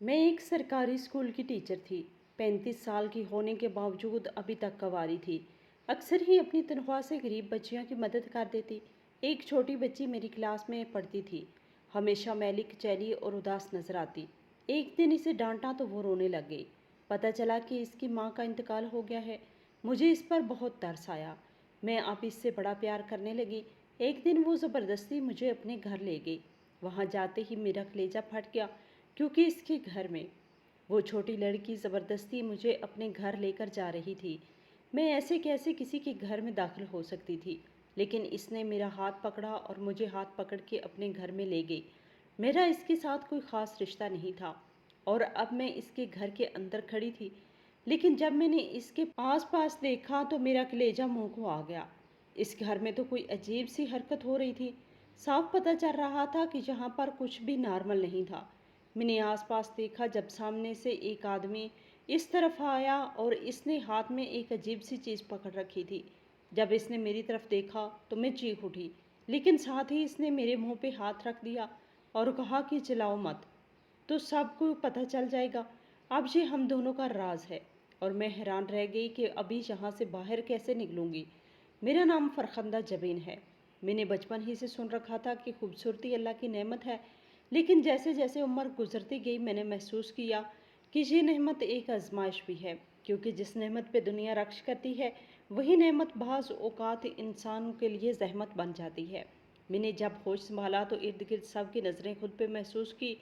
मैं एक सरकारी स्कूल की टीचर थी। 35 साल की होने के बावजूद अभी तक कंवारी थी। अक्सर ही अपनी तनख्वाह से गरीब बच्चियों की मदद कर देती। एक छोटी बच्ची मेरी क्लास में पढ़ती थी। हमेशा मैली कुचैली और उदास नजर आती। एक दिन इसे डांटा तो वो रोने लग गई। पता चला कि इसकी माँ का इंतकाल हो गया है। मुझे इस पर बहुत तरस आया। मैं अब इससे बड़ा प्यार करने लगी। एक दिन वो ज़बरदस्ती मुझे अपने घर ले गई। वहाँ जाते ही मेरा कलेजा फट गया, क्योंकि इसके घर में वो छोटी लड़की ज़बरदस्ती मुझे अपने घर लेकर जा रही थी। मैं ऐसे कैसे किसी के घर में दाखिल हो सकती थी, लेकिन इसने मेरा हाथ पकड़ा और मुझे हाथ पकड़ के अपने घर में ले गई। मेरा इसके साथ कोई ख़ास रिश्ता नहीं था और अब मैं इसके घर के अंदर खड़ी थी। लेकिन जब मैंने इसके आस-पास देखा तो मेरा कलेजा मुंह को आ गया। इस घर में तो कोई अजीब सी हरकत हो रही थी। साफ पता चल रहा था कि यहाँ पर कुछ भी नॉर्मल नहीं था। मैंने आसपास देखा जब सामने से एक आदमी इस तरफ आया और इसने हाथ में एक अजीब सी चीज़ पकड़ रखी थी। जब इसने मेरी तरफ देखा तो मैं चीख उठी, लेकिन साथ ही इसने मेरे मुंह पे हाथ रख दिया और कहा कि चिल्लाओ मत, तो सबको पता चल जाएगा। अब ये हम दोनों का राज है। और मैं हैरान रह गई कि अभी यहाँ से बाहर कैसे निकलूंगी। मेरा नाम फरखंदा जबीन है। मैंने बचपन ही से सुन रखा था कि खूबसूरती अल्लाह की नेमत है, लेकिन जैसे जैसे उम्र गुजरती गई मैंने महसूस किया कि ये नेमत एक आजमाइश भी है, क्योंकि जिस नेमत पे दुनिया रक्ष करती है वही नेमत बाज़ औक़ात इंसान के लिए जहमत बन जाती है। मैंने जब होश संभाला तो इर्द गिर्द सब की नज़रें खुद पे महसूस की।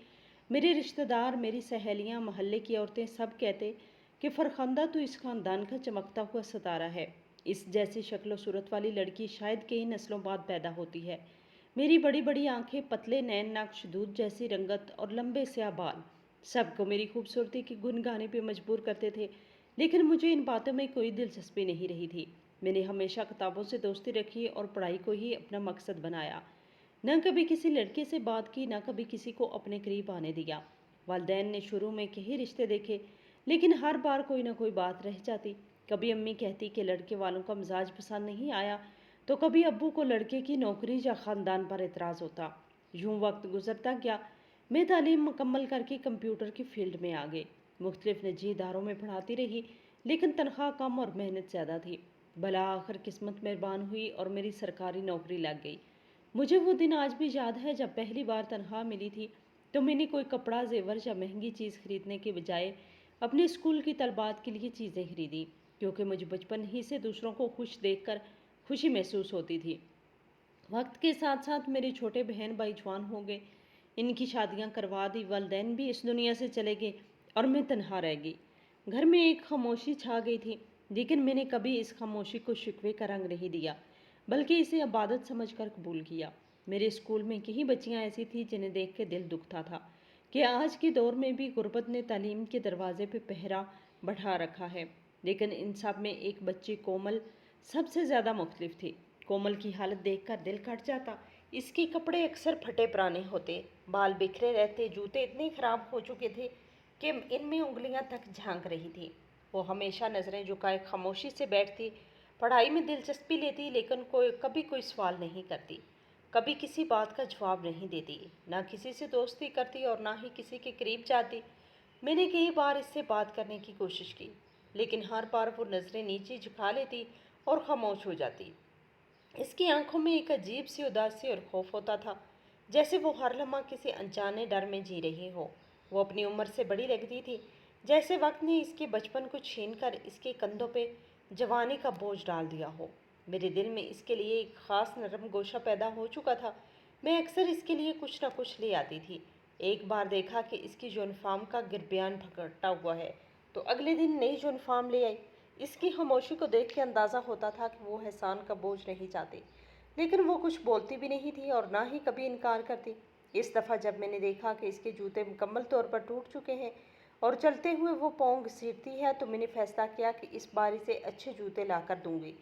मेरे रिश्तेदार, मेरी सहेलियां, मोहल्ले की औरतें सब कहते कि फरखंदा तो इस खानदान का चमकता हुआ सितारा है। इस जैसी शक्ल और सूरत वाली लड़की शायद कई नस्लों बाद पैदा होती है। मेरी बड़ी बड़ी आंखें, पतले नैन नक्श, दूध जैसी रंगत और लंबे स्याह बाल सबको मेरी खूबसूरती की गुन गाने पर मजबूर करते थे। लेकिन मुझे इन बातों में कोई दिलचस्पी नहीं रही थी। मैंने हमेशा किताबों से दोस्ती रखी और पढ़ाई को ही अपना मकसद बनाया। न कभी किसी लड़के से बात की, न कभी किसी को अपने करीब आने दिया। वालदैन ने शुरू में कई रिश्ते देखे, लेकिन हर बार कोई ना कोई बात रह जाती। कभी अम्मी कहती कि लड़के वालों का मिजाज पसंद नहीं आया, तो कभी अब्बू को लड़के की नौकरी या ख़ानदान पर एतराज़ होता। यूं वक्त गुजरता गया। मैं तालीम मुकम्मल करके कंप्यूटर की फील्ड में आ गई। मुख्तलिफ निजी इदारों में पढ़ाती रही, लेकिन तनख्वाह कम और मेहनत ज़्यादा थी। भला आखिर किस्मत मेहरबान हुई और मेरी सरकारी नौकरी लग गई। मुझे वो दिन आज भी याद है जब पहली बार तनख्वाह मिली थी। तो मैंने कोई कपड़ा, जेवर या महंगी चीज़ खरीदने के बजाय अपने स्कूल की तलबात के लिए चीज़ें खरीदी, क्योंकि मुझे बचपन ही से दूसरों को खुश देखकर खुशी महसूस होती थी। वक्त के साथ साथ मेरे छोटे बहन भाई जवान हो गए। इनकी शादियां करवा दी, वालदैन भी इस दुनिया से चले गए और मैं तनहा रह गई। घर में एक खामोशी छा गई थी, लेकिन मैंने कभी इस खामोशी को शिकवे का रंग नहीं दिया, बल्कि इसे इबादत समझकर कबूल किया। मेरे स्कूल में कई बच्चियां ऐसी थीं जिन्हें देख के दिल दुखता था कि आज के दौर में भी गुर्बत ने तालीम के दरवाजे पे पहरा बढ़ा रखा है। लेकिन इन सब में एक बच्ची कोमल सबसे ज़्यादा मुख्तलिफ थी। कोमल की हालत देखकर दिल कट जाता। इसके कपड़े अक्सर फटे पुराने होते, बाल बिखरे रहते, जूते इतने खराब हो चुके थे कि इनमें उंगलियां तक झांक रही थी। वो हमेशा नज़रें झुकाए खामोशी से बैठती, पढ़ाई में दिलचस्पी लेती, लेकिन कभी कोई सवाल नहीं करती, कभी किसी बात का जवाब नहीं देती, ना किसी से दोस्ती करती और ना ही किसी के करीब जाती। मैंने कई बार इससे बात करने की कोशिश की, लेकिन हर बार वो नज़रें नीचे झुका लेती और खामोश हो जाती। इसकी आंखों में एक अजीब सी उदासी और खौफ होता था, जैसे वो हर लम्हा किसी अनजाने डर में जी रही हो। वो अपनी उम्र से बड़ी लगती थी, जैसे वक्त ने इसके बचपन को छीनकर इसके कंधों पे जवानी का बोझ डाल दिया हो। मेरे दिल में इसके लिए एक ख़ास नरम गोशा पैदा हो चुका था। मैं अक्सर इसके लिए कुछ न कुछ ले आती थी। एक बार देखा कि इसकी यूनिफॉर्म का गिरबियान भकटा हुआ है, तो अगले दिन नई यूनिफॉर्म ले आई। इसकी खामोशी को देख के अंदाज़ा होता था कि वो एहसान का बोझ नहीं चाहती, लेकिन वो कुछ बोलती भी नहीं थी और ना ही कभी इनकार करती। इस दफ़ा जब मैंने देखा कि इसके जूते मुकम्मल तौर पर टूट चुके हैं और चलते हुए वो पाँव घसीटती है, तो मैंने फैसला किया कि इस बार इसे अच्छे जूते लाकर दूंगी।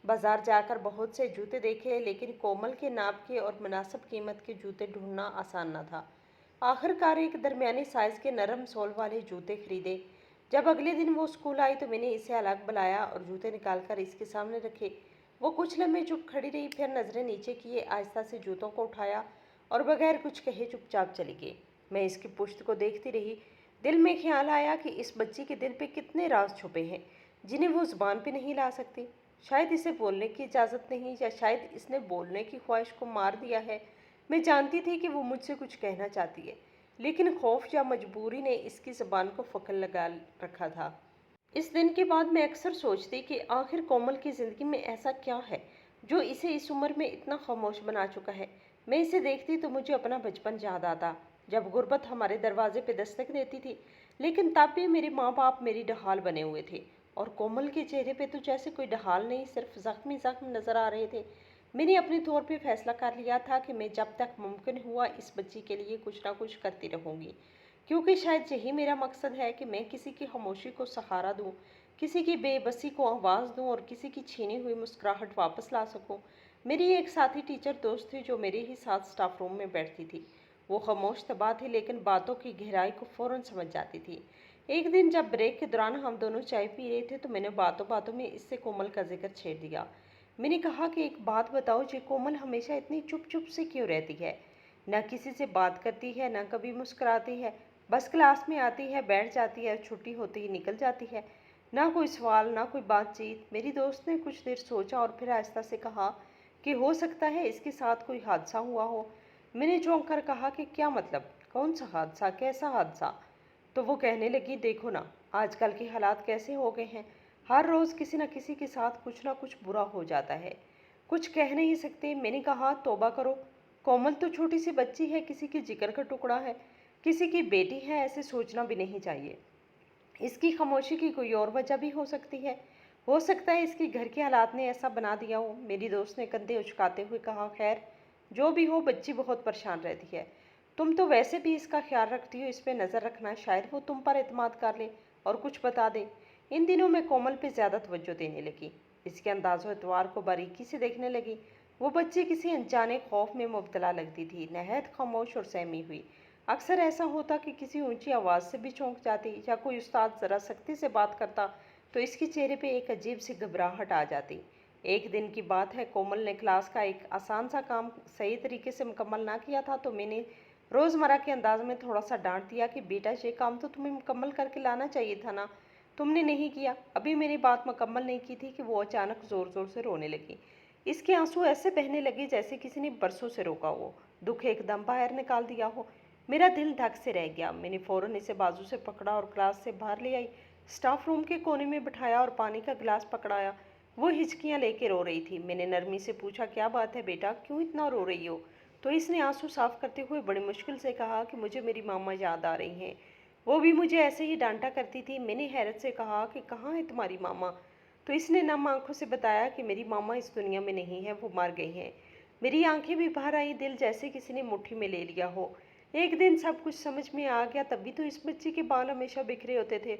बाजार जाकर बहुत से जूते देखे, लेकिन कोमल के नाप के और मुनासिब कीमत के जूते ढूंढना आसान न था। आखिरकार एक दरमियानी साइज़ के नरम सोल वाले जूते खरीदे। जब अगले दिन वो स्कूल आई तो मैंने इसे अलग बुलाया और जूते निकालकर इसके सामने रखे। वो कुछ लम्हे चुप खड़ी रही, फिर नज़रें नीचे किए आहिस्ता से जूतों को उठाया और बगैर कुछ कहे चुपचाप चली गई। मैं इसकी पुश्त को देखती रही। दिल में ख्याल आया कि इस बच्ची के दिल पे कितने राज छुपे हैं जिन्हें वो जुबान पे नहीं ला सकती। शायद इसे बोलने की इजाज़त नहीं, या शायद इसने बोलने की ख्वाहिश को मार दिया है। मैं जानती थी कि वो मुझसे कुछ कहना चाहती है, लेकिन खौफ या मजबूरी ने इसकी ज़बान को फकड़ लगा रखा था। इस दिन के बाद मैं अक्सर सोचती कि आखिर कोमल की ज़िंदगी में ऐसा क्या है जो इसे इस उम्र में इतना खामोश बना चुका है। मैं इसे देखती तो मुझे अपना बचपन याद आता, जब गुर्बत हमारे दरवाजे पे दस्तक देती थी, लेकिन तब भी मेरे माँ बाप मेरी ढाल बने हुए थे। और कोमल के चेहरे पे तो जैसे कोई ढाल नहीं, सिर्फ जख्मी जख्म नज़र आ रहे थे। मैंने अपने तौर पे फैसला कर लिया था कि मैं जब तक मुमकिन हुआ इस बच्ची के लिए कुछ ना कुछ करती रहूँगी, क्योंकि शायद यही मेरा मकसद है कि मैं किसी की खामोशी को सहारा दूं, किसी की बेबसी को आवाज़ दूं और किसी की छीनी हुई मुस्कुराहट वापस ला सकूं। मेरी एक साथी टीचर दोस्त थी जो मेरे ही साथ स्टाफ रूम में बैठती थी। वो खामोश तबाह थी, लेकिन बातों की गहराई को फ़ौरन समझ जाती थी। एक दिन जब ब्रेक के दौरान हम दोनों चाय पी रहे थे तो मैंने बातों बातों में इससे कोमल का जिक्र छेड़ दिया। मैंने कहा कि एक बात बताओ, जी कोमल हमेशा इतनी चुप चुप से क्यों रहती है? न किसी से बात करती है, न कभी मुस्कुराती है, बस क्लास में आती है, बैठ जाती है, छुट्टी होती ही निकल जाती है। ना कोई सवाल, ना कोई बातचीत। मेरी दोस्त ने कुछ देर सोचा और फिर आहिस्ता से कहा कि हो सकता है इसके साथ कोई हादसा हुआ हो। मैंने चौंक कर कहा कि क्या मतलब, कौन सा हादसा, कैसा हादसा? तो वो कहने लगी, देखो ना आजकल के हालात कैसे हो गए हैं, हर रोज़ किसी न किसी के साथ कुछ ना कुछ बुरा हो जाता है, कुछ कह नहीं सकते। मैंने कहा तौबा करो, कोमल तो छोटी सी बच्ची है, किसी के जिगर का टुकड़ा है, किसी की बेटी है, ऐसे सोचना भी नहीं चाहिए। इसकी खामोशी की कोई और वजह भी हो सकती है। हो सकता है इसके घर के हालात ने ऐसा बना दिया हो। मेरी दोस्त ने कंधे उचकाते हुए कहा, खैर जो भी हो, बच्ची बहुत परेशान रहती है। तुम तो वैसे भी इसका ख्याल रखती हो, इस पे नज़र रखना, शायद वो तुम पर एतमाद कर ले और कुछ बता दे। इन दिनों मैं कोमल पे ज़्यादा तवज्जो देने लगी, इसके अंदाज़ो एतवार को बारीकी से देखने लगी। वो बच्ची किसी अनजाने खौफ में मुब्तला लगती थी, नहायत खामोश और सहमी हुई। अक्सर ऐसा होता कि किसी ऊंची आवाज़ से भी चौंक जाती, या कोई उस्ताद ज़रा सख्ती से बात करता तो इसके चेहरे पे एक अजीब सी घबराहट आ जाती। एक दिन की बात है, कोमल ने क्लास का एक आसान सा काम सही तरीके से मुकम्मल ना किया था, तो मैंने रोज़मर्रा के अंदाज में थोड़ा सा डांट दिया कि बेटा ये काम तो तुम्हें मुकम्मल करके लाना चाहिए था ना, तुमने नहीं किया। अभी मेरी बात मुकम्मल नहीं की थी कि वो अचानक ज़ोर ज़ोर से रोने लगी। इसके आंसू ऐसे बहने लगे जैसे किसी ने बरसों से रोका हो, दुख एकदम बाहर निकाल दिया हो। मेरा दिल धक से रह गया। मैंने फ़ौरन इसे बाजू से पकड़ा और क्लास से बाहर ले आई, स्टाफ रूम के कोने में बिठाया और पानी का गिलास पकड़ाया। वो हिचकियाँ लेके रो रही थी। मैंने नरमी से पूछा, क्या बात है बेटा, क्यों इतना रो रही हो? तो इसने आंसू साफ करते हुए बड़ी मुश्किल से कहा कि मुझे मेरी मामा याद आ रही हैं, वो भी मुझे ऐसे ही डांटा करती थी। मैंने हैरत से कहा कि कहाँ है तुम्हारी मामा? तो इसने नम आंखों से बताया कि मेरी मामा इस दुनिया में नहीं है, वो मर गई हैं। मेरी आंखें भी बाहर आई, दिल जैसे किसी ने मुट्ठी में ले लिया हो। एक दिन सब कुछ समझ में आ गया। तभी तो इस बच्ची के बाल हमेशा बिखरे होते थे,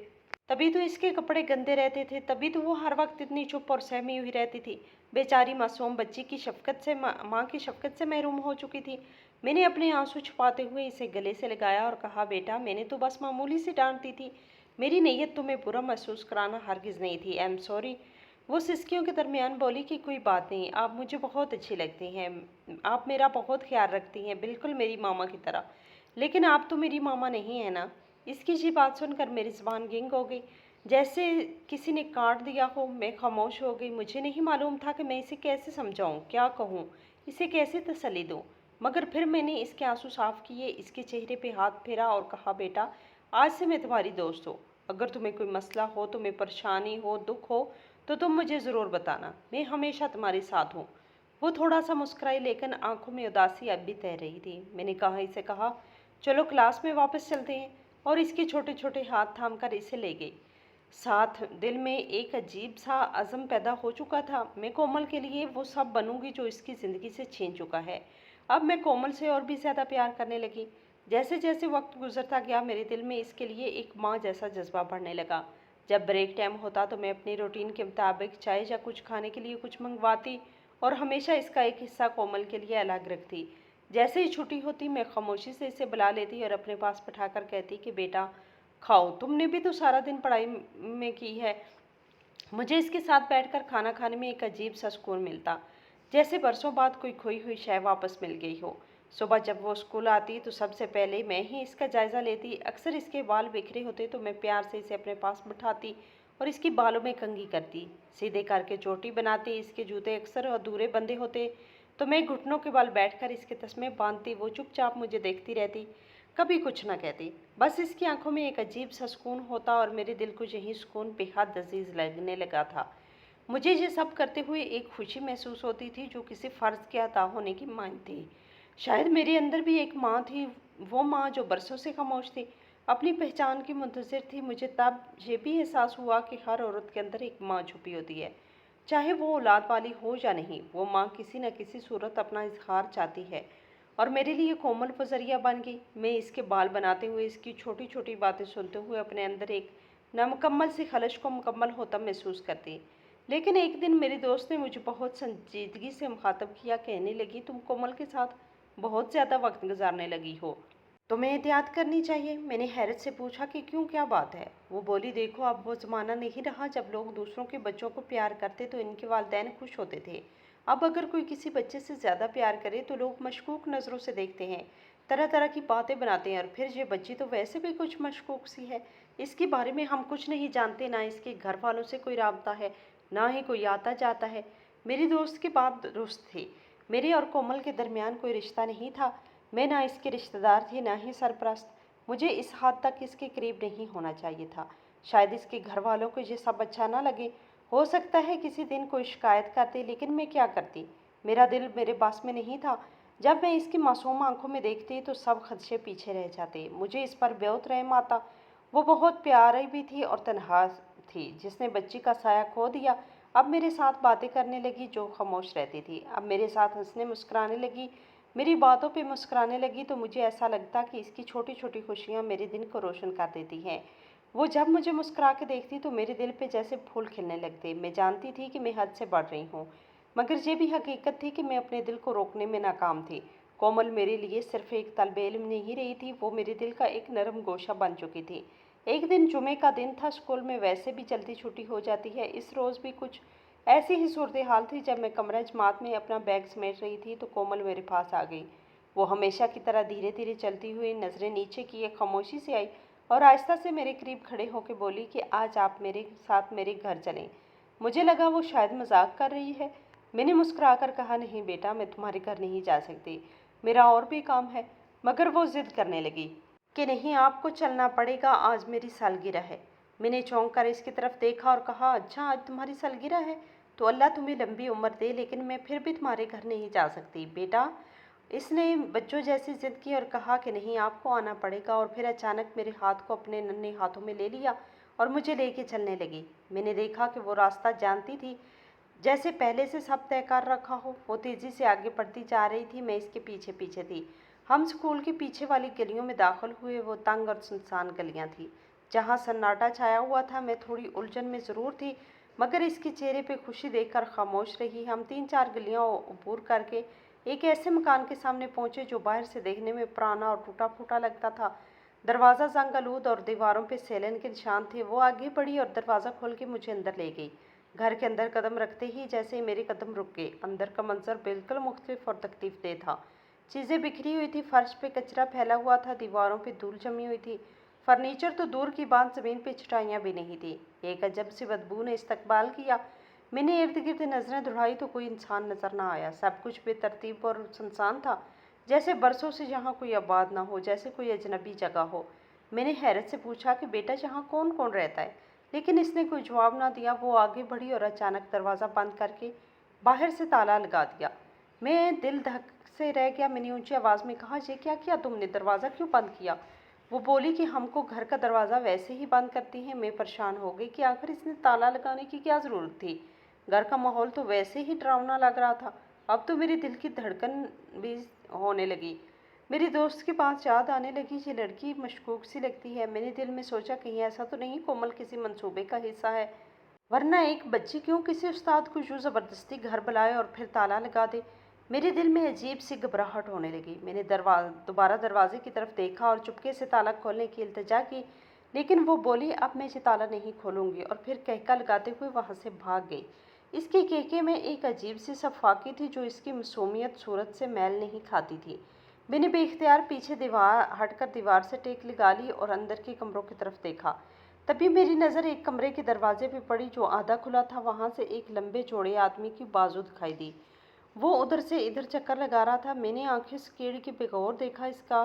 तभी तो इसके कपड़े गंदे रहते थे, तभी तो वो हर वक्त इतनी चुप और सहमी हुई रहती थी। बेचारी मासूम बच्ची की शफकत से माँ की शफकत से महरूम हो चुकी थी। मैंने अपने आंसू छुपाते हुए इसे गले से लगाया और कहा, बेटा मैंने तो बस मामूली सी डांट दी थी, मेरी नीयत तुम्हें बुरा महसूस कराना हरगिज़ नहीं थी। I am sorry. वो सिसकियों के दरमियान बोली कि कोई बात नहीं, आप मुझे बहुत अच्छी लगती हैं, आप मेरा बहुत ख्याल रखती हैं, बिल्कुल मेरी मामा की तरह, लेकिन आप तो मेरी मामा नहीं है ना। इसकी ये बात सुनकर मेरी ज़बान गिंग हो गई, जैसे किसी ने काट दिया हो। मैं खामोश हो गई। मुझे नहीं मालूम था कि मैं इसे कैसे समझाऊं, क्या कहूं, इसे कैसे तसल्ली दूं। मगर फिर मैंने इसके आंसू साफ किए, इसके चेहरे पे हाथ फेरा और कहा, बेटा आज से मैं तुम्हारी दोस्त हूँ। अगर तुम्हें कोई मसला हो, तुम्हें परेशानी हो, दुख हो, तो तुम मुझे ज़रूर बताना, मैं हमेशा तुम्हारे साथ हूँ। वो थोड़ा सा मुस्कुराई, लेकिन आंखों में उदासी अब भी तैर रही थी। मैंने कहा, चलो क्लास में वापस चलते हैं, और इसके छोटे छोटे हाथ थाम कर इसे ले गई। साथ दिल में एक अजीब सा अज़म पैदा हो चुका था, मैं कोमल के लिए वो सब बनूंगी जो इसकी ज़िंदगी से छीन चुका है। अब मैं कोमल से और भी ज़्यादा प्यार करने लगी। जैसे जैसे वक्त गुजरता गया, मेरे दिल में इसके लिए एक माँ जैसा जज्बा बढ़ने लगा। जब ब्रेक टाइम होता तो मैं अपनी रूटीन के मुताबिक चाय या कुछ खाने के लिए कुछ मंगवाती, और हमेशा इसका एक हिस्सा कोमल के लिए अलग रखती। जैसे ही छुट्टी होती, मैं खामोशी से इसे बुला लेती और अपने पास बैठाकर कहती कि बेटा खाओ, तुमने भी तो सारा दिन पढ़ाई में की है। मुझे इसके साथ बैठकर खाना खाने में एक अजीब सा सुकून मिलता, जैसे बरसों बाद कोई खोई हुई शय वापस मिल गई हो। सुबह जब वो स्कूल आती तो सबसे पहले मैं ही इसका जायज़ा लेती। अक्सर इसके बाल बिखरे होते तो मैं प्यार से इसे अपने पास बिठाती और इसकी बालों में कंघी करती, सीधे करके चोटी बनाती। इसके जूते अक्सर अधूरे बंधे होते तो मैं घुटनों के बल बैठकर इसके तस्मे बांधती। वो चुपचाप मुझे देखती रहती, कभी कुछ न कहती। बस इसकी आंखों में एक अजीब सा सुकून होता और मेरे दिल को यही सुकून बेहद अजीज लगने लगा था। मुझे ये सब करते हुए एक खुशी महसूस होती थी जो किसी फ़र्ज़ के अता होने की मानती। शायद मेरे अंदर भी एक माँ थी, वो माँ जो बरसों से खामोश थी, अपनी पहचान की मुंतज़िर थी। मुझे तब ये भी एहसास हुआ कि हर औरत के अंदर एक माँ छुपी होती है, चाहे वो औलाद वाली हो या नहीं। वो माँ किसी न किसी सूरत अपना इजहार चाहती है और मेरे लिए कोमल वो ज़रिया बन गई। मैं इसके बाल बनाते हुए, इसकी छोटी छोटी बातें सुनते हुए अपने अंदर एक नामुकम्मल सी खलिश को मुकम्मल होता महसूस करती। लेकिन एक दिन मेरी दोस्त ने मुझे बहुत संजीदगी से मुखातब किया, कहने लगी, तुम कोमल के साथ बहुत ज़्यादा वक्त गुजारने लगी हो, तुम्हें एहतियात करनी चाहिए। मैंने हैरत से पूछा कि क्यों, क्या बात है? वो बोली, देखो अब वो ज़माना नहीं रहा जब लोग दूसरों के बच्चों को प्यार करते तो इनके वालिदैन खुश होते थे। अब अगर कोई किसी बच्चे से ज़्यादा प्यार करे तो लोग मशकूक नज़रों से देखते हैं, तरह तरह की बातें बनाते हैं। और फिर ये बच्ची तो वैसे भी कुछ मशकूक सी है, इसके बारे में हम कुछ नहीं जानते, ना इसके घर वालों से कोई राबता है, ना ही कोई आता जाता है। मेरी दोस्त की बात दुरुस्त थी, मेरे और कोमल के दरमियान कोई रिश्ता नहीं था। मैं ना इसकी रिश्तेदार थी, ना ही सरपरस्त। मुझे इस हद तक इसके करीब नहीं होना चाहिए था। शायद इसके घर वालों को ये सब अच्छा ना लगे, हो सकता है किसी दिन कोई शिकायत करते, लेकिन मैं क्या करती? मेरा दिल मेरे बस में नहीं था। जब मैं इसकी मासूम आंखों में देखती तो सब खदशे पीछे रह जाते। मुझे इस पर बहुत रहम आता। वो बहुत प्यारी भी थी और तन्हा थी, जिसने बच्ची का साया खो दिया। अब मेरे साथ बातें करने लगी जो खामोश रहती थी, अब मेरे साथ हंसने मुस्कुराने लगी, मेरी बातों पे मुस्कुराने लगी। तो मुझे ऐसा लगता कि इसकी छोटी छोटी खुशियाँ मेरे दिन को रोशन कर देती हैं। वो जब मुझे मुस्कुरा के देखती तो मेरे दिल पे जैसे फूल खिलने लगते। मैं जानती थी कि मैं हद से बढ़ रही हूँ, मगर ये भी हकीकत थी कि मैं अपने दिल को रोकने में नाकाम थी। कोमल मेरे लिए सिर्फ एक तलबे इल्म नहीं रही थी, वो मेरे दिल का एक नरम गोशा बन चुकी थी। एक दिन जुमे का दिन था, स्कूल में वैसे भी जल्दी छुट्टी हो जाती है। इस रोज़ भी कुछ ऐसी ही सूरत हाल थी। जब मैं कमरा जमात में अपना बैग समेट रही थी तो कोमल मेरे पास आ गई। वो हमेशा की तरह धीरे धीरे चलती हुई नज़रें नीचे किए खामोशी से आई और आहिस्ता से मेरे करीब खड़े होकर बोली कि आज आप मेरे साथ मेरे घर चलें। मुझे लगा वो शायद मजाक कर रही है। मैंने मुस्कुराकर कहा, नहीं बेटा, मैं तुम्हारे घर नहीं जा सकती, मेरा और भी काम है। मगर वो जिद करने लगी कि नहीं, आपको चलना पड़ेगा, आज मेरी सालगिरह है। मैंने चौंक कर इसकी तरफ देखा और कहा, अच्छा आज तुम्हारी सालगिरह है? तो अल्लाह तुम्हें लंबी उम्र दे, लेकिन मैं फिर भी तुम्हारे घर नहीं जा सकती बेटा। इसने बच्चों जैसी जिद की और कहा कि नहीं, आपको आना पड़ेगा। और फिर अचानक मेरे हाथ को अपने नन्हे हाथों में ले लिया और मुझे लेके चलने लगी। मैंने देखा कि वो रास्ता जानती थी, जैसे पहले से सब तय कर रखा हो। वो तेज़ी से आगे बढ़ती जा रही थी, मैं इसके पीछे पीछे थी। हम स्कूल के पीछे वाली गलियों में दाखिल हुए। वो तंग और सुनसान गलियां थी जहां सन्नाटा छाया हुआ था। मैं थोड़ी उलझन में ज़रूर थी, मगर इसके चेहरे पे खुशी देखकर खामोश रही। हम 3-4 गलियां अबूर करके एक ऐसे मकान के सामने पहुंचे जो बाहर से देखने में पुराना और टूटा फूटा लगता था। दरवाज़ा जंग आलूद और दीवारों पे सेलन के निशान थे। वो आगे बढ़ी और दरवाज़ा खोल के मुझे अंदर ले गई। घर के अंदर कदम रखते ही जैसे ही मेरे कदम रुक गए, अंदर का मंजर बिल्कुल मुख्तलिफ और तकलीफदेह था। चीज़ें बिखरी हुई थी, फर्श पे कचरा फैला हुआ था, दीवारों पे धूल जमी हुई थी। फर्नीचर तो दूर की बात, ज़मीन पे चटाइयाँ भी नहीं थी। एक अजब सी बदबू ने इस्तकबाल किया। मैंने इर्द गिर्द नज़रें दौड़ाई तो कोई इंसान नजर ना आया। सब कुछ बेतरतीब और सुनसान था, जैसे बरसों से यहाँ कोई आबाद ना हो, जैसे कोई अजनबी जगह हो। मैंने हैरत से पूछा कि बेटा, यहाँ कौन कौन रहता है? लेकिन इसने कोई जवाब ना दिया। वो आगे बढ़ी और अचानक दरवाज़ा बंद करके बाहर से ताला लगा दिया। मैं दिल धक से रह गया। मैंने ऊंची आवाज़ में कहा, ये क्या किया तुमने? दरवाज़ा क्यों बंद किया? वो बोली कि हमको घर का दरवाज़ा वैसे ही बंद करती है। मैं परेशान हो गई कि आखिर इसने ताला लगाने की क्या ज़रूरत थी। घर का माहौल तो वैसे ही डरावना लग रहा था। अब तो मेरे दिल की धड़कन भी होने लगी। मेरी दोस्त के पास याद आने लगी, ये लड़की मशकूक सी लगती है। मैंने दिल में सोचा, कहीं ऐसा तो नहीं कोमल किसी मंसूबे का हिस्सा है, वरना एक बच्ची क्यों किसी उस्ताद को यूँ ज़बरदस्ती घर बुलाए और फिर ताला लगा दे। मेरे दिल में अजीब सी घबराहट होने लगी। मैंने दोबारा दरवाजे की तरफ देखा और चुपके से ताला खोलने की इल्तिजा की, लेकिन वो बोली, अब मैं ये ताला नहीं खोलूँगी, और फिर कहका लगाते हुए वहाँ से भाग गई। इसके केके में एक अजीब सी सफाकी थी जो इसकी मासूमियत सूरत से मैल नहीं खाती थी। मैंने बेख्तियार पीछे दीवार हटकर दीवार से टेक लगा ली और अंदर के कमरों की तरफ देखा। तभी मेरी नज़र एक कमरे के दरवाजे पे पड़ी जो आधा खुला था। वहां से एक लंबे चौड़े आदमी की बाजू दिखाई दी। वो उधर से इधर चक्कर लगा रहा था। मैंने आंखें कीड़ के बेगौर देखा। इसका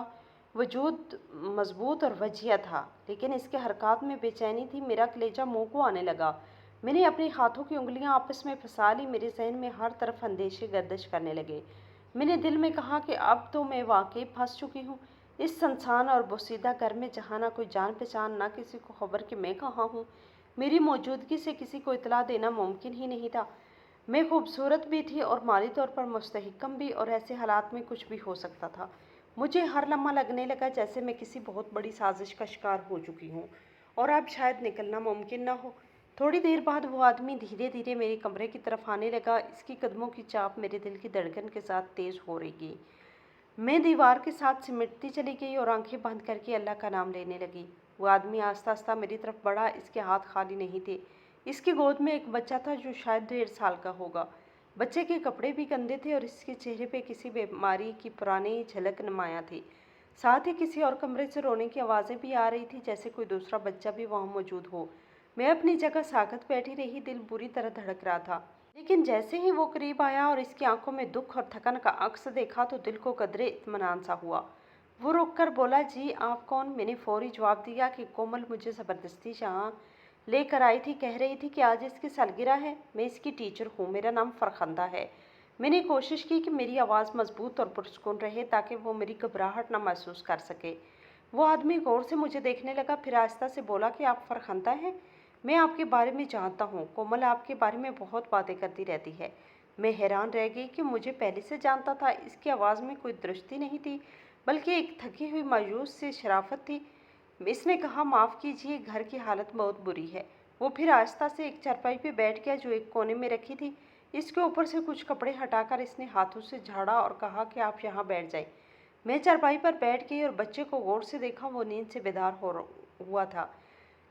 वजूद मजबूत और वजिया था, लेकिन इसके हरकत में बेचैनी थी। मेरा कलेजा मुंह को आने लगा। मैंने अपने हाथों की उंगलियां आपस में फंसा ली। मेरे जहन में हर तरफ अंदेशे गर्दिश करने लगे। मैंने दिल में कहा कि अब तो मैं वाकई फंस चुकी हूँ इस सुनसान और बोसीदा घर में, जहाँ ना कोई जान पहचान, ना किसी को खबर कि मैं कहाँ हूँ। मेरी मौजूदगी से किसी को इतला देना मुमकिन ही नहीं था। मैं खूबसूरत भी थी और माली तौर पर मुस्तहकम भी, और ऐसे हालात में कुछ भी हो सकता था। मुझे हर लम्हा लगने लगा जैसे मैं किसी बहुत बड़ी साजिश का शिकार हो चुकी हूँ और अब शायद निकलना मुमकिन ना हो। थोड़ी देर बाद वो आदमी धीरे धीरे मेरे कमरे की तरफ आने लगा। इसकी कदमों की चाप मेरे दिल की धड़कन के साथ तेज हो रही। मैं दीवार के साथ सिमटती चली गई और आंखें बंद करके अल्लाह का नाम लेने लगी। वो आदमी आस्ता आस्ता मेरी तरफ बढ़ा। इसके हाथ खाली नहीं थे। इसकी गोद में एक बच्चा था जो शायद 1.5 साल का होगा। बच्चे के कपड़े भी गंदे थे और इसके चेहरे पे किसी बीमारी की पुरानी झलक नुमाया थी। साथ ही किसी और कमरे से रोने की आवाज़ें भी आ रही थी, जैसे कोई दूसरा बच्चा भी वहाँ मौजूद हो। मैं अपनी जगह साकत बैठी रही। दिल बुरी तरह धड़क रहा था, लेकिन जैसे ही वो करीब आया और इसकी आंखों में दुख और थकन का अक्स देखा तो दिल को कदरे इत्मीनान सा हुआ। वो रुक कर बोला, जी आप कौन? मैंने फौरी जवाब दिया कि कोमल मुझे ज़बरदस्ती यहाँ लेकर आई थी। कह रही थी कि आज इसकी सालगिरह है। मैं इसकी टीचर हूँ। मेरा नाम फरखंदा है। मैंने कोशिश की कि मेरी आवाज़ मजबूत और पुरस्कून रहे ताकि वो मेरी घबराहट ना महसूस कर सके। वो आदमी गौर से मुझे देखने लगा, फिर आहिस्ता से बोला कि आप फरखंदा हैं। मैं आपके बारे में जानता हूँ। कोमल आपके बारे में बहुत बातें करती रहती है। मैं हैरान रह गई कि मुझे पहले से जानता था। इसकी आवाज़ में कोई दृष्टि नहीं थी, बल्कि एक थकी हुई मायूस सी शराफत थी। इसने कहा, माफ़ कीजिए, घर की हालत बहुत बुरी है। वो फिर आहिस्ता से एक चारपाई पे बैठ गया जो एक कोने में रखी थी। इसके ऊपर से कुछ कपड़े हटाकर इसने हाथों से झाड़ा और कहा कि आप यहाँ बैठ जाए। मैं चारपाई पर बैठ गई और बच्चे को गौर से देखा। वो नींद से बेदार हुआ था,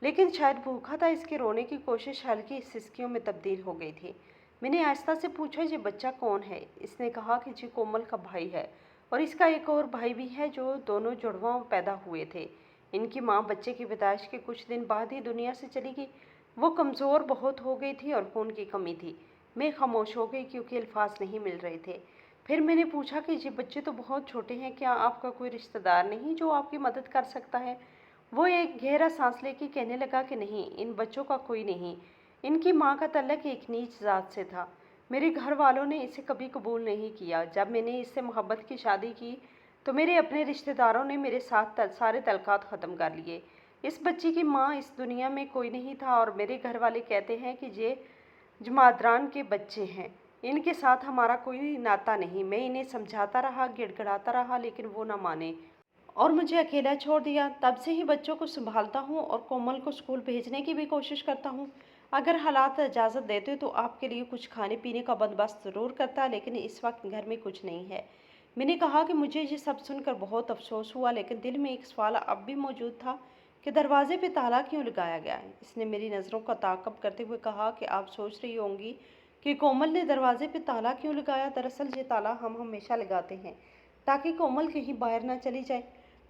लेकिन शायद भूखा था। इसके रोने की कोशिश हल्की सिसकियों में तब्दील हो गई थी। मैंने आहिस्ता से पूछा, ये बच्चा कौन है? इसने कहा कि जी कोमल का भाई है, और इसका एक और भाई भी है जो दोनों जुड़वा पैदा हुए थे। इनकी माँ बच्चे की पैदाइश के कुछ दिन बाद ही दुनिया से चली गई। वो कमज़ोर बहुत हो गई थी और खून की कमी थी। मैं खामोश हो गई क्योंकि अल्फाज नहीं मिल रहे थे। फिर मैंने पूछा कि ये बच्चे तो बहुत छोटे हैं, क्या आपका कोई रिश्तेदार नहीं जो आपकी मदद कर सकता है? वो एक गहरा सांस लेके कहने लगा कि नहीं, इन बच्चों का कोई नहीं। इनकी माँ का तल्लक एक नीच जात से था। मेरे घर वालों ने इसे कभी कबूल नहीं किया। जब मैंने इससे मोहब्बत की शादी की तो मेरे अपने रिश्तेदारों ने मेरे साथ सारे तल्लकात ख़त्म कर लिए। इस बच्ची की माँ इस दुनिया में कोई नहीं था और मेरे घर वाले कहते हैं कि ये जमादरान के बच्चे हैं। इनके साथ हमारा कोई नाता नहीं। मैं इन्हें समझाता रहा, गिड़गिड़ाता रहा, लेकिन वो ना माने और मुझे अकेला छोड़ दिया। तब से ही बच्चों को संभालता हूँ और कोमल को स्कूल भेजने की भी कोशिश करता हूँ। अगर हालात इजाज़त देते तो आपके लिए कुछ खाने पीने का बंदोबस्त ज़रूर करता, लेकिन इस वक्त घर में कुछ नहीं है। मैंने कहा कि मुझे ये सब सुनकर बहुत अफसोस हुआ, लेकिन दिल में एक सवाल अब भी मौजूद था कि दरवाजे पे ताला क्यों लगाया गया है। इसने मेरी नज़रों का ताक़ब करते हुए कहा कि आप सोच रही होंगी कि कोमल ने दरवाजे पे ताला क्यों लगाया। दरअसल ये ताला हम हमेशा लगाते हैं ताकि कोमल कहीं बाहर ना चली जाए।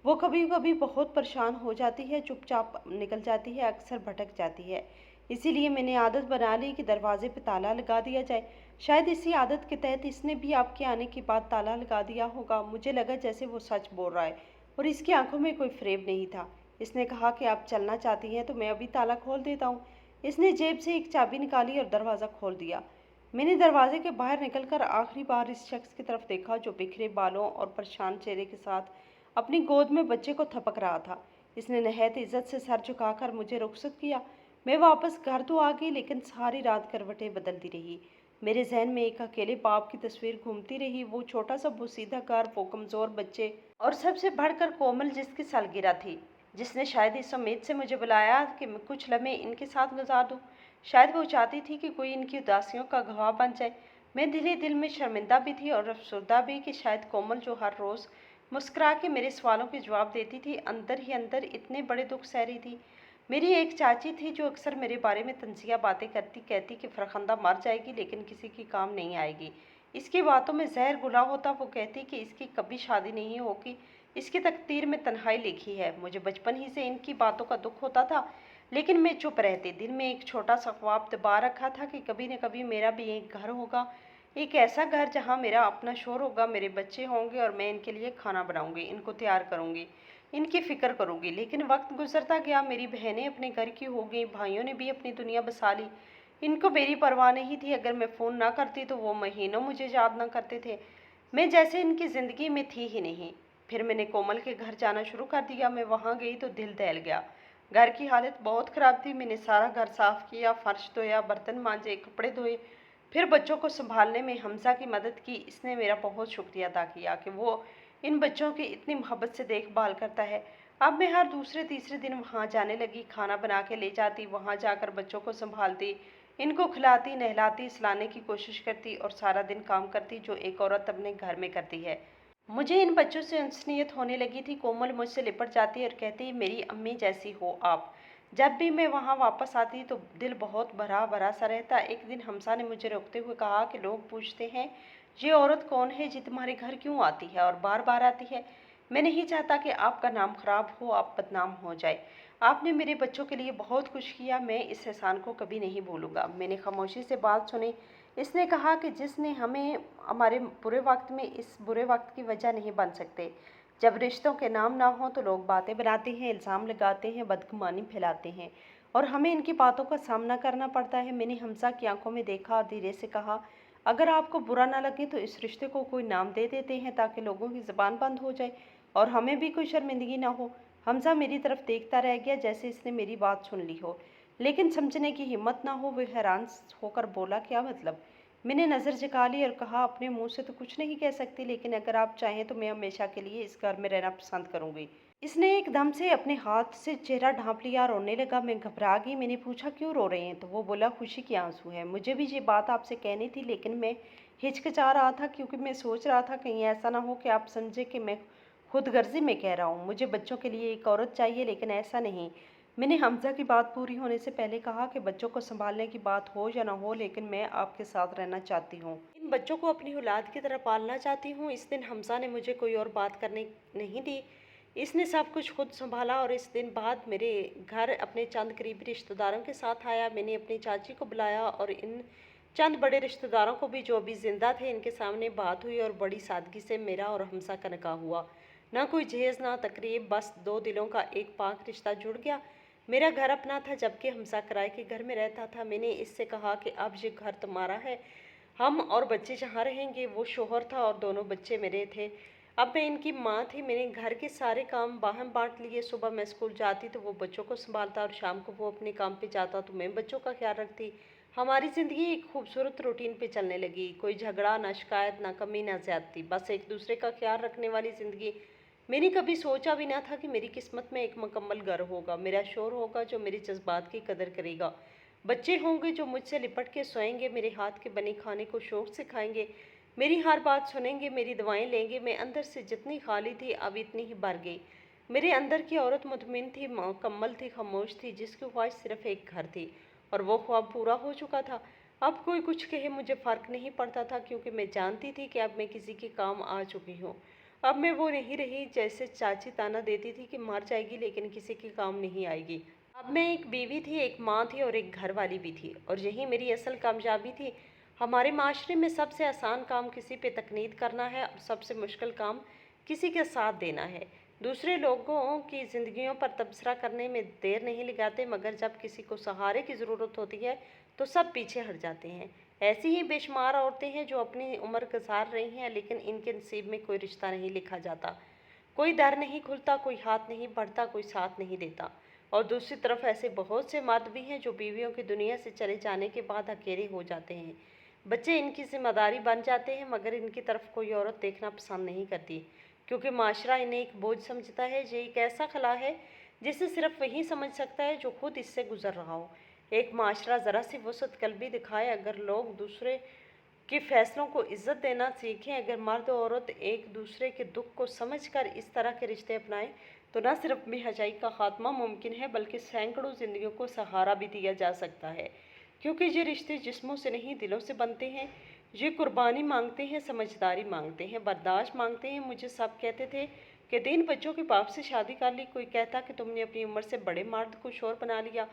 वो कभी कभी बहुत परेशान हो जाती है, चुपचाप निकल जाती है, अक्सर भटक जाती है। इसीलिए मैंने आदत बना ली कि दरवाजे पे ताला लगा दिया जाए। शायद इसी आदत के तहत इसने भी आपके आने के बाद ताला लगा दिया होगा। मुझे लगा जैसे वो सच बोल रहा है और इसकी आंखों में कोई फ्रेब नहीं था। इसने कहा कि आप चलना चाहती हैं तो मैं अभी ताला खोल देता हूँ। इसने जेब से एक चाबी निकाली और दरवाज़ा खोल दिया। मैंने दरवाजे के बाहर निकलकर आखिरी बार इस शख्स की तरफ देखा जो बिखरे बालों और परेशान चेहरे के साथ अपनी गोद में बच्चे को थपक रहा था। इसने नहायत इज्जत से सर झुकाकर मुझे रुखसत किया। मैं वापस घर तो आ गई, लेकिन सारी रात करवटें बदलती रही। मेरे जहन में एक अकेले बाप की तस्वीर घूमती रही। वो छोटा सा बोसीधा घर, वो कमज़ोर बच्चे, और सबसे बढ़कर कोमल जिसकी सालगिरह थी, जिसने शायद इस उम्मीद से मुझे बुलाया कि मैं कुछ लम्हे इनके साथ गुजार दूँ। शायद वो चाहती थी कि कोई इनकी उदासियों का गवाह बन जाए। मैं दिल ही दिल में शर्मिंदा भी थी और अफसरदा भी कि शायद कोमल, जो हर रोज़ मुस्कुरा के मेरे सवालों के जवाब देती थी, अंदर ही अंदर इतने बड़े दुख सह रही थी। मेरी एक चाची थी जो अक्सर मेरे बारे में तंजिया बातें करती, कहती कि फरखंदा मर जाएगी लेकिन किसी की काम नहीं आएगी। इसकी बातों में जहर घुला होता वो कहती कि इसकी कभी शादी नहीं होगी, इसकी तकदीर में तन्हाई लिखी है। मुझे बचपन ही से इनकी बातों का दुख होता था, लेकिन मैं चुप रहती। दिल में एक छोटा सा ख्वाब दबा रखा था कि कभी न कभी मेरा भी एक घर होगा, एक ऐसा घर जहाँ मेरा अपना शोर होगा, मेरे बच्चे होंगे और मैं इनके लिए खाना बनाऊंगी, इनको तैयार करूंगी, इनकी फिक्र करूंगी। लेकिन वक्त गुजरता गया, मेरी बहनें अपने घर की हो गई, भाइयों ने भी अपनी दुनिया बसा ली। इनको मेरी परवाह नहीं थी। अगर मैं फ़ोन ना करती तो वो महीनों मुझे याद ना करते थे। मैं जैसे इनकी ज़िंदगी में थी ही नहीं। फिर मैंने कोमल के घर जाना शुरू कर दिया। मैं वहाँ गई तो दिल दहल गया। घर की हालत बहुत ख़राब थी। मैंने सारा घर साफ़ किया, फर्श धोया, बर्तन मांजे, कपड़े धोए। फिर बच्चों को संभालने में हमजा की मदद की। इसने मेरा बहुत शुक्रिया अदा किया कि वो इन बच्चों की इतनी मोहब्बत से देखभाल करता है। अब मैं हर दूसरे तीसरे दिन वहाँ जाने लगी, खाना बना के ले जाती, वहाँ जाकर बच्चों को संभालती, इनको खिलाती, नहलाती, सुलाने की कोशिश करती और सारा दिन काम करती जो एक औरत अपने घर में करती है। मुझे इन बच्चों से इंसानियत होने लगी थी। कोमल मुझसे लिपट जाती और कहती, मेरी अम्मी जैसी हो आप। जब भी मैं वहाँ वापस आती तो दिल बहुत भरा भरा सा रहता। एक दिन हमसा ने मुझे रोकते हुए कहा कि लोग पूछते हैं ये औरत कौन है जो तुम्हारे घर क्यों आती है और बार बार आती है। मैं नहीं चाहता कि आपका नाम खराब हो, आप बदनाम हो जाए। आपने मेरे बच्चों के लिए बहुत कुछ किया, मैं इस एहसान को कभी नहीं भूलूंगा। मैंने खामोशी से बात सुनी। इसने कहा कि जिसने हमें हमारे बुरे वक्त में इस बुरे वक्त की वजह नहीं बन सकते। जब रिश्तों के नाम ना हो तो लोग बातें बनाते हैं, इल्ज़ाम लगाते हैं, बदगुमानी फैलाते हैं और हमें इनकी बातों का सामना करना पड़ता है। मैंने हमजा की आंखों में देखा और धीरे से कहा, अगर आपको बुरा ना लगे तो इस रिश्ते को कोई नाम दे देते हैं ताकि लोगों की ज़बान बंद हो जाए और हमें भी कोई शर्मिंदगी ना हो। हमजा मेरी तरफ देखता रह गया जैसे इसने मेरी बात सुन ली हो, लेकिन समझने की हिम्मत ना हो। वह हैरान होकर बोला, क्या मतलब? मैंने नज़र झुका ली और कहा, अपने मुंह से तो कुछ नहीं कह सकती, लेकिन अगर आप चाहें तो मैं हमेशा के लिए इस घर में रहना पसंद करूंगी। इसने एकदम से अपने हाथ से चेहरा ढांप लिया, रोने लगा। मैं घबरा गई। मैंने पूछा, क्यों रो रहे हैं? तो वो बोला, खुशी के आंसू हैं। मुझे भी ये बात आपसे कहनी थी, लेकिन मैं हिचकिचा रहा था क्योंकि मैं सोच रहा था कहीं ऐसा ना हो कि आप समझे कि मैं खुदगर्जी में कह रहा हूँ। मुझे बच्चों के लिए एक औरत चाहिए, लेकिन ऐसा नहीं। मैंने हमजा की बात पूरी होने से पहले कहा कि बच्चों को संभालने की बात हो या ना हो, लेकिन मैं आपके साथ रहना चाहती हूँ, इन बच्चों को अपनी औलाद की तरह पालना चाहती हूँ। इस दिन हमजा ने मुझे कोई और बात करने नहीं दी। इसने सब कुछ खुद संभाला और इस दिन बाद मेरे घर अपने चंद करीबी रिश्तेदारों के साथ आया। मैंने अपनी चाची को बुलाया और इन चंद बड़े रिश्तेदारों को भी जो अभी जिंदा थे, इनके सामने बात हुई और बड़ी सादगी से मेरा और हमजा का निकाह हुआ। ना कोई जहेज ना तकरीब, बस दो दिलों का एक पाक रिश्ता जुड़ गया। मेरा घर अपना था जबकि हमजा किराए के घर में रहता था। मैंने इससे कहा कि अब ये घर तुम्हारा है, हम और बच्चे जहाँ रहेंगे। वो शोहर था और दोनों बच्चे मेरे थे। अब मैं इनकी माँ थी। मैंने घर के सारे काम बाहम बांट लिए। सुबह मैं स्कूल जाती तो वो बच्चों को संभालता और शाम को वो अपने काम पे जाता तो मैं बच्चों का ख्याल रखती। हमारी ज़िंदगी एक खूबसूरत रूटीन पे चलने लगी। कोई झगड़ा ना, शिकायत ना, कमी ना ज्यादती, बस एक दूसरे का ख्याल रखने वाली ज़िंदगी। मैंने कभी सोचा भी ना था कि मेरी किस्मत में एक मुकम्मल घर होगा, मेरा शोर होगा जो मेरे जज्बात की कदर करेगा, बच्चे होंगे जो मुझसे लिपट के सोएंगे, मेरे हाथ के बने खाने को शौक से खाएंगे, मेरी हर बात सुनेंगे, मेरी दवाएं लेंगे। मैं अंदर से जितनी खाली थी अब इतनी ही भर गई। मेरे अंदर की औरत मुतमिन थी, मुकम्मल थी, खामोश थी, जिसकी ख्वाहिश सिर्फ एक घर थी और वो ख्वाब पूरा हो चुका था। अब कोई कुछ कहे मुझे फ़र्क नहीं पड़ता था क्योंकि मैं जानती थी कि अब मैं किसी के काम आ चुकी हूँ। अब मैं वो नहीं रही जैसे चाची ताना देती थी कि मर जाएगी लेकिन किसी के काम नहीं आएगी। अब मैं एक बीवी थी, एक माँ थी और एक घर वाली भी थी और यही मेरी असल कामयाबी थी। हमारे माशरे में सबसे आसान काम किसी पे तकनीद करना है और सबसे मुश्किल काम किसी का साथ देना है। दूसरे लोगों की ज़िंदगियों पर तबसरा करने में देर नहीं लगाते, मगर जब किसी को सहारे की ज़रूरत होती है तो सब पीछे हट जाते हैं। ऐसी ही बेशुमार औरतें हैं जो अपनी उम्र गुजार रही हैं, लेकिन इनके नसीब में कोई रिश्ता नहीं लिखा जाता, कोई दर नहीं खुलता, कोई हाथ नहीं बढ़ता, कोई साथ नहीं देता। और दूसरी तरफ ऐसे बहुत से मर्द भी हैं जो बीवियों की दुनिया से चले जाने के बाद अकेले हो जाते हैं। बच्चे इनकी जिम्मेदारी बन जाते हैं, मगर इनकी तरफ कोई औरत देखना पसंद नहीं करती क्योंकि माशरा इन्हें एक बोझ समझता है। ये एक ऐसा खला है जिसे सिर्फ वही समझ सकता है जो खुद इससे गुजर रहा हो। एक माशरा ज़रा सी वसअत कल्बी दिखाए, अगर लोग दूसरे के फैसलों को इज्जत देना सीखें, अगर मर्द और औरत एक दूसरे के दुख को समझकर इस तरह के रिश्ते अपनाएं, तो न सिर्फ बेहयाई का खात्मा मुमकिन है बल्कि सैकड़ों जिंदगियों को सहारा भी दिया जा सकता है। क्योंकि ये रिश्ते जिस्मों से नहीं दिलों से बनते हैं। ये कुर्बानी मांगते हैं, समझदारी मांगते हैं, बर्दाश्त मांगते हैं। मुझे सब कहते थे कि दिन बच्चों के बाप से शादी कर ली। कोई कहता कि तुमने अपनी उम्र से बड़े मर्द को शोर बना लिया।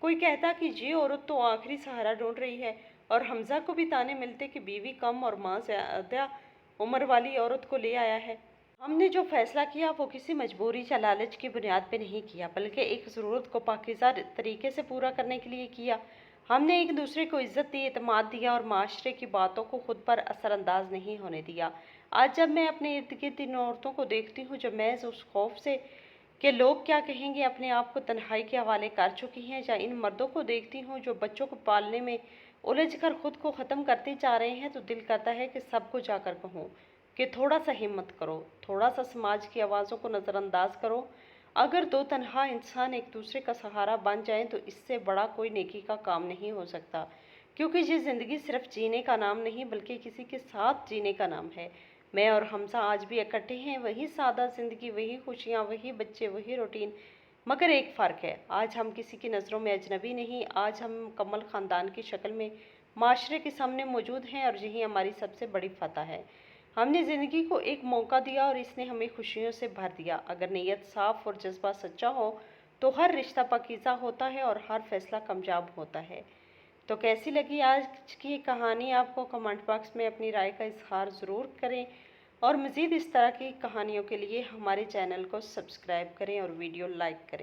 कोई कहता कि ये औरत तो आखिरी सहारा ढूंढ रही है। और हमजा को भी ताने मिलते कि बीवी कम और माँ ज़्यादा उम्र वाली औरत को ले आया है। हमने जो फैसला किया वो किसी मजबूरी या लालच की बुनियाद पे नहीं किया, बल्कि एक ज़रूरत को पाकीज़ा तरीके से पूरा करने के लिए किया। हमने एक दूसरे को इज्जत दी, एतमाद दिया और माशरे की बातों को खुद पर असरअंदाज नहीं होने दिया। आज जब मैं अपने इर्द गिर्द इन औरतों को देखती हूँ जो महज उस खौफ से कि लोग क्या कहेंगे अपने आप को तन्हाई के हवाले कर चुकी हैं, या इन मर्दों को देखती हूँ जो बच्चों को पालने में उलझ कर खुद को ख़त्म करते जा रहे हैं, तो दिल करता है कि सबको जाकर कहूँ कि थोड़ा सा हिम्मत करो, थोड़ा सा समाज की आवाज़ों को नज़रअंदाज करो। अगर दो तन्हा इंसान एक दूसरे का सहारा बन जाएं तो इससे बड़ा कोई नेकी का काम नहीं हो सकता, क्योंकि ये ज़िंदगी सिर्फ जीने का नाम नहीं बल्कि किसी के साथ जीने का नाम है। मैं और हमजा आज भी इकट्ठे हैं, वही सादा ज़िंदगी, वही खुशियाँ, वही बच्चे, वही रूटीन। मगर एक फ़र्क है, आज हम किसी की नज़रों में अजनबी नहीं, आज हम मुकम्मल ख़ानदान की शक्ल में माशरे के सामने मौजूद हैं, और यही हमारी सबसे बड़ी फ़तह है। हमने ज़िंदगी को एक मौका दिया और इसने हमें खुशियों से भर दिया। अगर नीयत साफ़ और जज्बा सच्चा हो तो हर रिश्ता पाकीज़ा होता है और हर फैसला कामयाब होता है। तो कैसी लगी आज की कहानी आपको? कमेंट बॉक्स में अपनी राय का इजहार ज़रूर करें, और मज़ीद इस तरह की कहानियों के लिए हमारे चैनल को सब्सक्राइब करें और वीडियो लाइक करें।